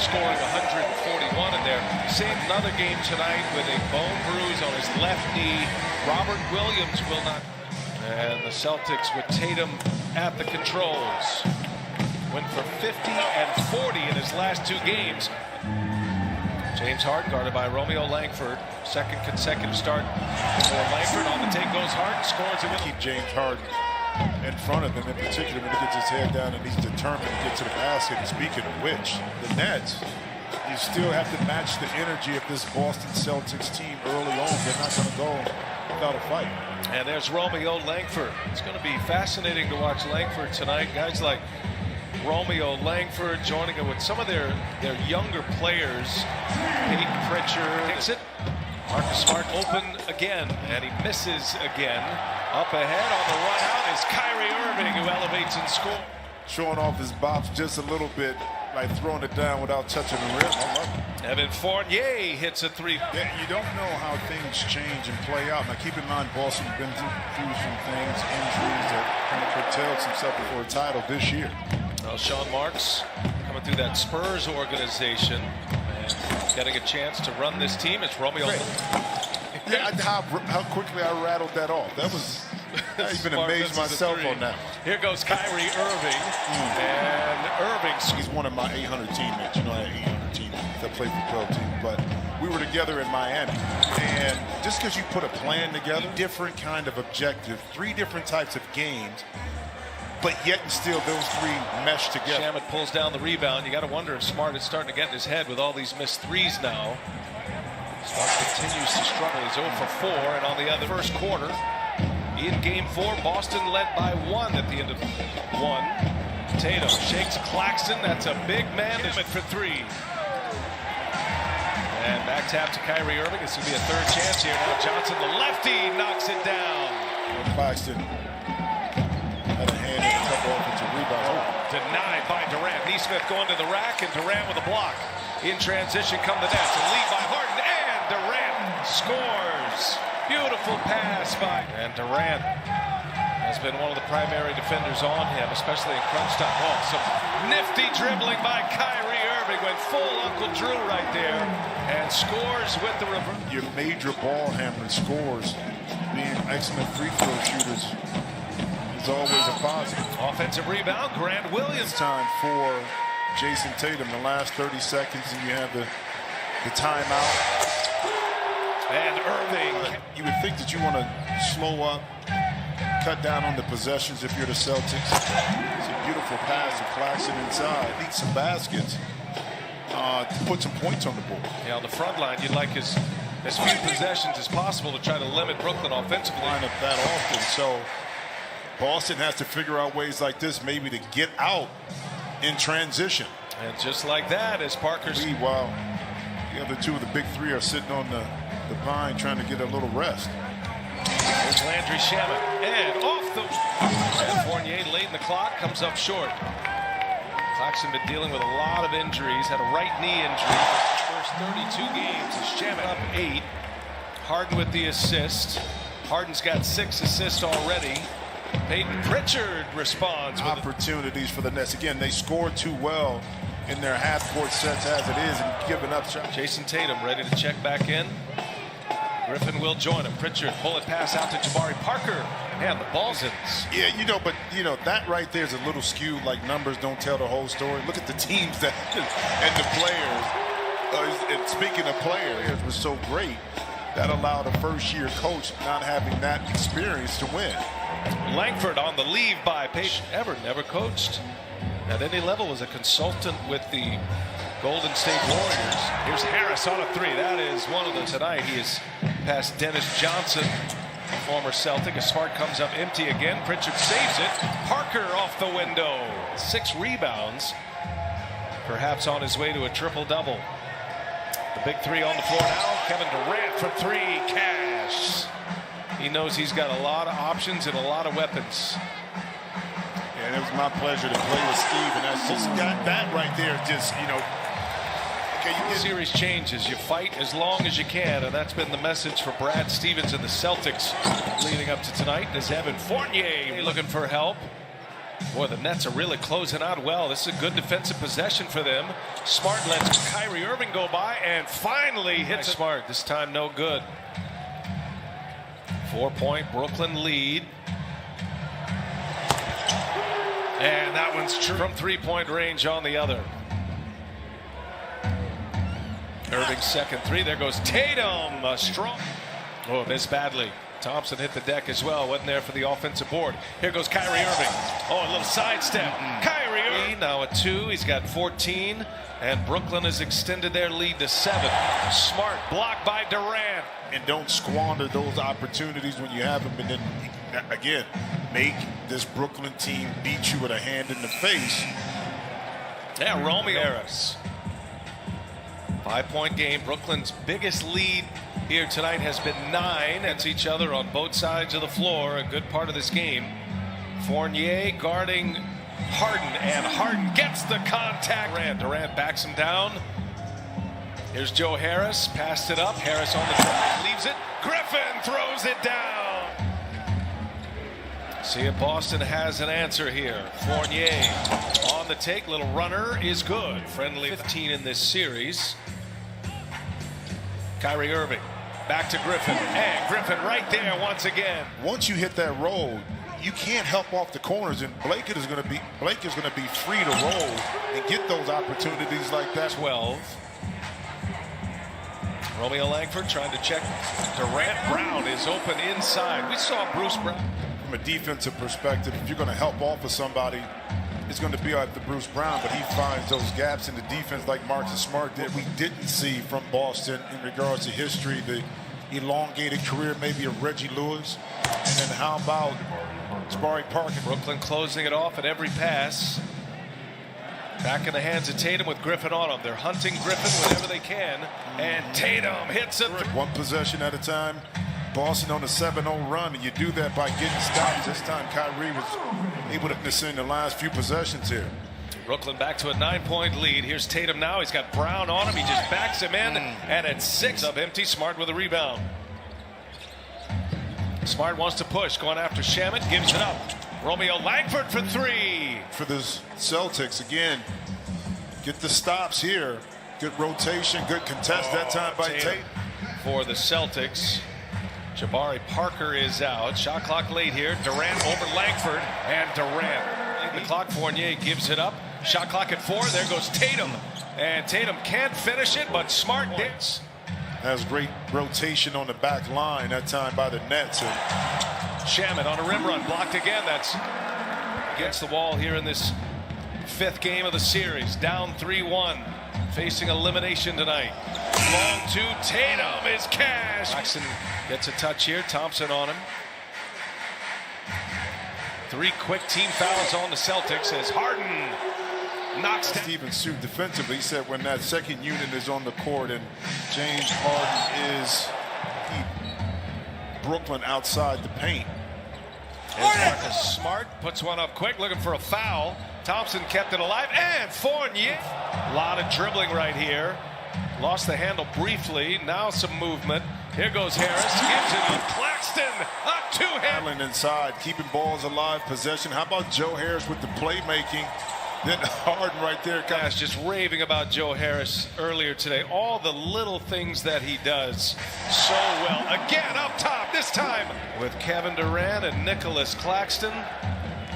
scoring 141 in there. Same another game tonight with a bone bruise on his left knee. Robert Williams will not. And the Celtics with Tatum at the controls. Went for 50 and 40 in his last two games. James Harden guarded by Romeo Langford. Second consecutive start for Langford. On the take goes Harden, scores it. Keep James Harden in front of him, in particular when he gets his head down and he's determined to get to the basket. And speaking of which, the Nets, you still have to match the energy of this Boston Celtics team early on. They're not going to go without a fight. And there's Romeo Langford. It's going to be fascinating to watch Langford tonight. Guys like Romeo Langford joining it with some of their younger players. Payton Pritchard takes it. Marcus Smart open again, and he misses again. Up ahead on the run out is Kyrie Irving, who elevates and scores. Showing off his bops just a little bit, like throwing it down without touching the rim. I love it. Evan Fournier hits a three. Yeah, you don't know how things change and play out. Now keep in mind, Boston's been through some things, injuries that kind of curtailed himself before a title this year. Well, Sean Marks coming through that Spurs organization and getting a chance to run this team. It's Romeo. Yeah, how quickly I rattled that off. That was, I even amazed myself on that. Here goes Kyrie Irving. And Irving. He's one of my 800 teammates. You know, I had 800 teammates that played for 12 teams. But we were together in Miami. And just because you put a plan together, different kind of objective, 3 different types of games, but yet and still those 3 mesh together. Shamet pulls down the rebound. You got to wonder if Smart is starting to get in his head with all these missed threes now. Smart continues to struggle. He's 0 for 4, and on the other first quarter, in game 4, Boston led by 1 at the end of 1. Tatum shakes Claxton. That's a big man. Shamet for 3. And back tap to Kyrie Irving. This will be a third chance here. Now Johnson, the lefty, knocks it down. Claxton had a hand in a couple offensive rebounds. Denied by Durant. Neesmith going to the rack, and Durant with a block. In transition come the Nets. A lead by Harden, and Durant scores. Beautiful pass by. And Durant has been one of the primary defenders on him, especially in crunch time. Oh, some nifty dribbling by Kyrie Irving. Went full Uncle Drew right there and scores with the reverse. Your major ball handler scores, being excellent free throw shooters, is always a positive. Offensive rebound, Grant Williams. Time for Jayson Tatum, the last 30 seconds, and you have the timeout. And Irving. You would think that you want to slow up, cut down on the possessions if you're the Celtics. It's a beautiful pass to Claxton inside. Need some baskets to put some points on the board. Yeah, on the front line, you'd like as few possessions as possible to try to limit Brooklyn offensively. Line up that often, so Boston has to figure out ways like this maybe to get out in transition. And just like that, as Parker's. While the other 2 of the big 3 are sitting on the pine trying to get a little rest. There's Landry Shamet. And off the. And Fournier late in the clock comes up short. Claxton been dealing with a lot of injuries. Had a right knee injury. First 32 games. Shamet up 8. Harden with the assist. Harden's got 6 assists already. Payton Pritchard responds with opportunities for the Nets. Again, they scored too well in their half-court sets as it is and giving up shots. Jayson Tatum ready to check back in. Griffin will join him. Pritchard, bullet pass out to Jabari Parker, and the ball's in. Yeah, but that right there is a little skewed. Like, numbers don't tell the whole story. Look at the teams that and the players. And speaking of players, was so great that allowed a first-year coach not having that experience to win. Langford on the leave by Payton. Never coached at any level. Was a consultant with the Golden State Warriors. Here's Harris on a 3. That is one of them tonight. He is past Dennis Johnson, former Celtic. As Smart comes up empty again. Pritchard saves it. Parker off the window. 6 rebounds. Perhaps on his way to a triple-double. The big 3 on the floor now. Kevin Durant for 3. Cash. He knows he's got a lot of options and a lot of weapons. And it was my pleasure to play with Steve, and that's just got that right there. Just okay, you get series changes. You fight as long as you can, and that's been the message for Brad Stevens and the Celtics leading up to tonight. As Evan Fournier looking for help. Boy, the Nets are really closing out well. This is a good defensive possession for them. Smart lets Kyrie Irving go by and finally hits Smart. This time no good. 4-point Brooklyn lead. And that one's true from 3-point range on the other. Irving's second three. There goes Tatum. Strong. Oh, missed badly. Thompson hit the deck as well. Wasn't there for the offensive board. Here goes Kyrie Irving. Oh, a little sidestep. Kyrie Irving now at 2. He's got 14. And Brooklyn has extended their lead to 7. Smart blocked by Durant. And don't squander those opportunities when you have them. And then, again, make this Brooklyn team beat you with a hand in the face. Yeah, Romeo Harris. 5-point game. Brooklyn's biggest lead here tonight has been 9 against each other on both sides of the floor. A good part of this game. Fournier guarding Harden, and Harden gets the contact. Durant backs him down. Here's Joe Harris, passed it up. Harris on the drive, leaves it. Griffin throws it down. See if Boston has an answer here. Fournier on the take. Little runner is good. Friendly 15 in this series. Kyrie Irving back to Griffin, and Griffin right there once again. Once you hit that roll, you can't help off the corners, and Blake is going to be free to roll and get those opportunities like that. 12. Romeo Langford trying to check. Durant. Brown is open inside. We saw Bruce Brown. From a defensive perspective, if you're going to help off of somebody, it's going to be like the Bruce Brown, but he finds those gaps in the defense like Marcus Smart did. We didn't see from Boston in regards to history, the elongated career maybe of Reggie Lewis. And then how about Jabari Parker? Brooklyn closing it off at every pass. Back in the hands of Tatum with Griffin on him. They're hunting Griffin whenever they can. And Tatum hits it. One possession at a time. Boston on a 7-0 run, and you do that by getting stops. This time Kyrie was able to miss in the last few possessions here. Brooklyn back to a 9-point lead. Here's Tatum now. He's got Brown on him. He just backs him in. And at 6 up empty. Smart with a rebound. Smart wants to push. Going after Shamet. Gives it up. Romeo Langford for 3. For the Celtics, again, get the stops here. Good rotation. Good contest that time by Tatum. For the Celtics. Jabari Parker is out. Shot clock late here. Durant over Langford. And Durant. The clock. Fournier gives it up. Shot clock at 4. There goes Tatum. And Tatum can't finish it, but Smart did. Has great rotation on the back line that time by the Nets. And Shamet on a rim run. Blocked again. That's against the wall here in this 5th game of the series. Down 3-1. Facing elimination tonight. Long 2. Tatum is cash. Jackson gets a touch here. Thompson on him. 3 quick team fouls on the Celtics as Harden knocks down. Stephen sued defensively. He said when that second unit is on the court and James Harden is Brooklyn outside the paint. Marcus Smart puts one up quick, looking for a foul. Thompson kept it alive, and Fournier. A lot of dribbling right here. Lost the handle briefly. Now some movement. Here goes Harris. Gives it to Claxton. A 2-hand. Inside, keeping balls alive, possession. How about Joe Harris with the playmaking? Then Harden right there. Guys just raving about Joe Harris earlier today. All the little things that he does so well. Again up top, this time with Kevin Durant and Nicholas Claxton.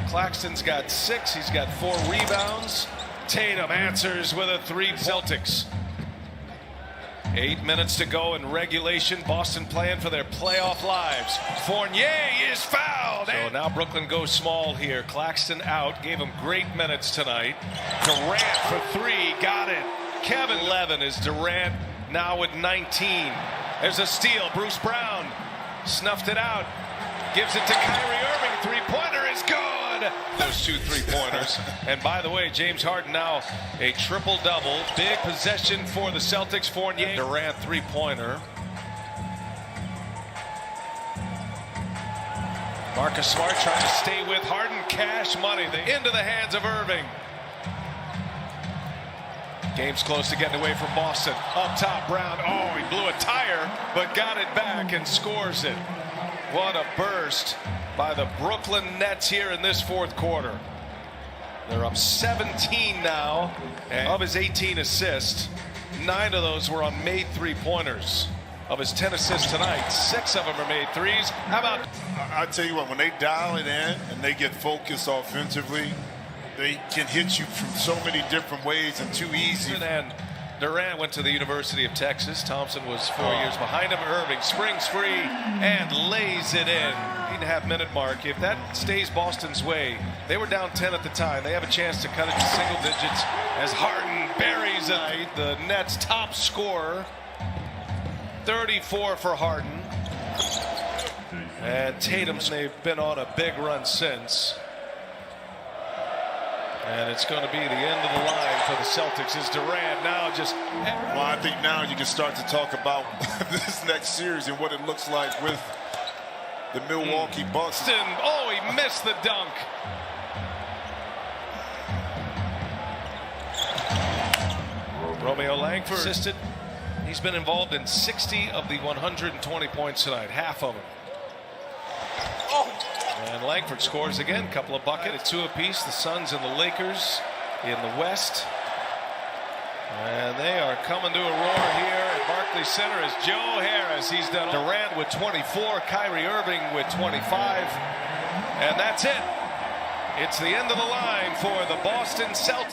Claxton's got 6. He's got 4 rebounds. Tatum answers with a 3. Celtics. 8 minutes to go in regulation. Boston playing for their playoff lives. Fournier is fouled. So now Brooklyn goes small here. Claxton out. Gave him great minutes tonight. Durant for 3. Got it. Kevin 11 is Durant now with 19. There's a steal. Bruce Brown snuffed it out. Gives it to Kyrie Irving. 3-pointer is good. Those 2 3-pointers. And by the way, James Harden now a triple-double. Big possession for the Celtics. Fournier. Durant 3-pointer. Marcus Smart trying to stay with Harden. Cash money. Into the hands of Irving. Game's close to getting away from Boston. Up top, Brown. Oh, he blew a tire, but got it back and scores it. What a burst by the Brooklyn Nets here in this 4th quarter. They're up 17 now. And of his 18 assists, 9 of those were on made three-pointers. Of his 10 assists tonight, 6 of them are made threes. How about? I tell you what, when they dial it in and they get focused offensively, they can hit you from so many different ways and too easy. And Durant went to the University of Texas. Thompson was 4 years behind him. Irving springs free and lays it in. 8.5 minute mark. If that stays Boston's way, they were down 10 at the time. They have a chance to cut it to single digits as Harden buries it. The Nets' top scorer. 34 for Harden. And Tatum's, they've been on a big run since. And it's going to be the end of the line for the Celtics as Durant now just... Well, I think now you can start to talk about this next series and what it looks like with the Milwaukee Bucks. Oh, he missed the dunk. Romeo Langford assisted. He's been involved in 60 of the 120 points tonight, half of them. And Langford scores again, couple of buckets, 2 apiece. The Suns and the Lakers in the West. And they are coming to a roar here at Barclays Center as Joe Harris. He's done Durant with 24, Kyrie Irving with 25. And that's it. It's the end of the line for the Boston Celtics.